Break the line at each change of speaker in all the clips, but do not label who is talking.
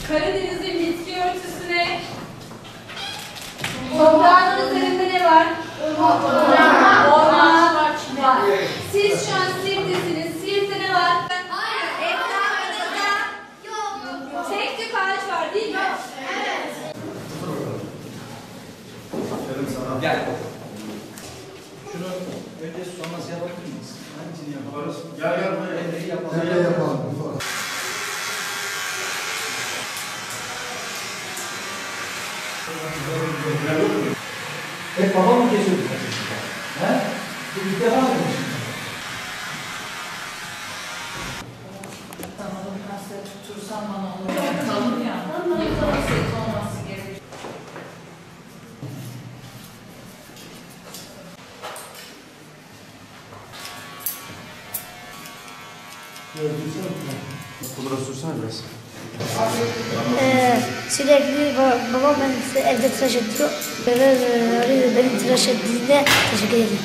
Karadeniz'in bitki örtüsüne toprağın üzerinde ne var? Orman var. Siz şu an Siirt'tesiniz. Siirt'te ne var? Hayır. Etrafınızda tek tük ağaç var değil mi? Evet.
Gel. Şunu önce sonrası yapabilir miyiz? Hangisini yaparız? Gel buraya. Yapalım. Hep babam mı kesiyordu? He? Bu ilk defa mı kesiyorsun?
Tamam, kasaya tutursam bana olur. Kalın ya. Yıkaması olması gerekiyor.
Pudra sürsene biraz.
Sürekli babam beni evde tıraş ediyor. Beni tıraş ettiğinde teşekkür ederim.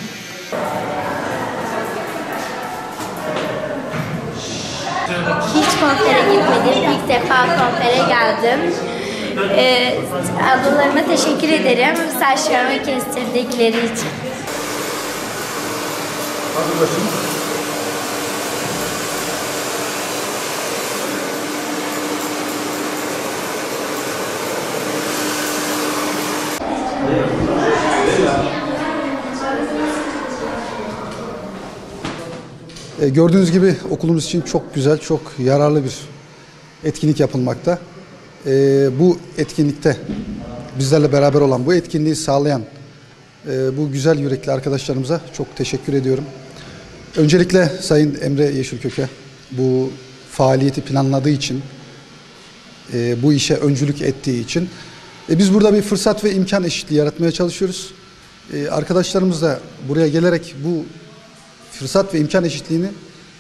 Hiç konsere gitmedim. İlk defa konsere geldim. Ablalarıma teşekkür ederim. Saçlarımı kestirdikleri için.
Hadi başım.
Gördüğünüz gibi okulumuz için çok güzel, çok yararlı bir etkinlik yapılmakta. Bu etkinlikte bizlerle beraber olan, bu etkinliği sağlayan bu güzel yürekli arkadaşlarımıza çok teşekkür ediyorum. Öncelikle Sayın Emre Yeşilkök'e bu faaliyeti planladığı için, bu işe öncülük ettiği için. Biz burada bir fırsat ve imkan eşitliği yaratmaya çalışıyoruz. Arkadaşlarımız da buraya gelerek bu fırsat ve imkan eşitliğini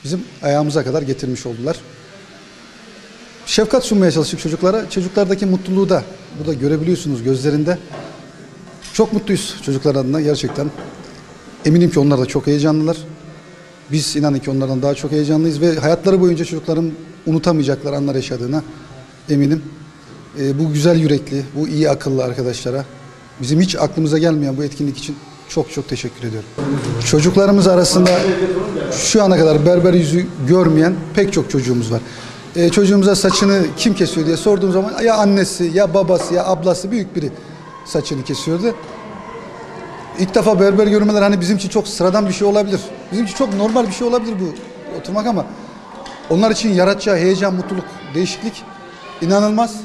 bizim ayağımıza kadar getirmiş oldular. Şefkat sunmaya çalıştık çocuklara. Çocuklardaki mutluluğu da burada görebiliyorsunuz gözlerinde. Çok mutluyuz çocuklar adına gerçekten. Eminim ki onlar da çok heyecanlılar. Biz inanın ki onlardan daha çok heyecanlıyız ve hayatları boyunca çocukların unutamayacakları anlar yaşadığına eminim. Bu güzel yürekli, bu iyi akıllı arkadaşlara, bizim hiç aklımıza gelmeyen bu etkinlik için çok çok teşekkür ediyorum. Çocuklarımız arasında şu ana kadar berber yüzü görmeyen pek çok çocuğumuz var. Çocuğumuza saçını kim kesiyor diye sorduğum zaman ya annesi, ya babası, ya ablası, büyük biri saçını kesiyordu. İlk defa berber görmeler hani bizim için çok sıradan bir şey olabilir. Bizim için çok normal bir şey olabilir bu oturmak ama onlar için yaratacağı heyecan, mutluluk, değişiklik inanılmaz.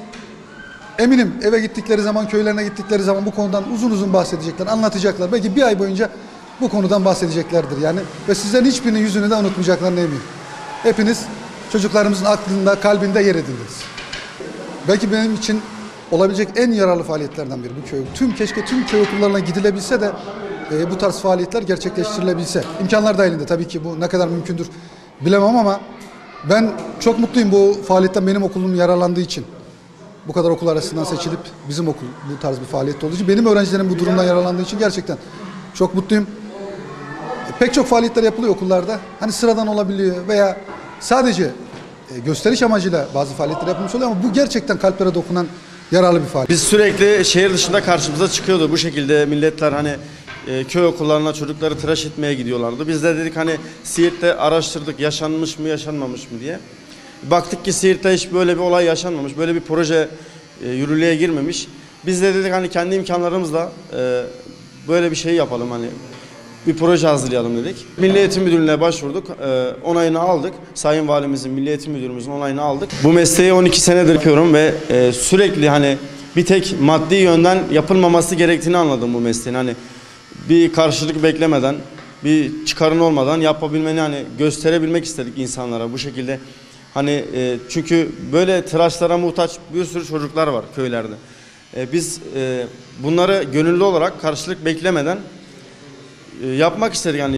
Eminim eve gittikleri zaman, köylerine gittikleri zaman bu konudan uzun uzun bahsedecekler, anlatacaklar. Belki bir ay boyunca bu konudan bahsedeceklerdir yani. Ve sizlerin hiçbirinin yüzünü de unutmayacaklarına eminim. Hepiniz çocuklarımızın aklında, kalbinde yer edindiniz. Belki benim için olabilecek en yararlı faaliyetlerden biri bu köy. Keşke tüm köy okullarına gidilebilse de bu tarz faaliyetler gerçekleştirilebilse. İmkanlar dahilinde tabii ki bu ne kadar mümkündür bilemem ama ben çok mutluyum bu faaliyetten benim okulum yararlandığı için. Bu kadar okul arasından seçilip bizim okul bu tarz bir faaliyette olduğu için, benim öğrencilerim bu durumdan yararlandığı için gerçekten çok mutluyum. Pek çok faaliyetler yapılıyor okullarda. Hani sıradan olabiliyor veya sadece gösteriş amacıyla bazı faaliyetler yapılmış oluyor ama bu gerçekten kalplere dokunan yararlı bir faaliyet.
Biz sürekli şehir dışında karşımıza çıkıyordu bu şekilde milletler hani köy okullarına çocukları tıraş etmeye gidiyorlardı. Biz de dedik hani Siirt'te araştırdık yaşanmış mı yaşanmamış mı diye. Baktık ki Siirt'te hiç böyle bir olay yaşanmamış, böyle bir proje yürürlüğe girmemiş. Biz de dedik hani kendi imkanlarımızla böyle bir şey yapalım hani bir proje hazırlayalım dedik. Milli Eğitim Müdürlüğü'ne başvurduk, onayını aldık. Sayın Valimizin, Milli Eğitim Müdürümüzün onayını aldık. Bu mesleği 12 senedir yapıyorum ve sürekli hani bir tek maddi yönden yapılmaması gerektiğini anladım bu mesleğin. Hani bir karşılık beklemeden, bir çıkarın olmadan yapabilmeni hani gösterebilmek istedik insanlara bu şekilde. Hani çünkü böyle tıraşlara muhtaç bir sürü çocuklar var köylerde. Biz bunları gönüllü olarak karşılık beklemeden yapmak istedik yani.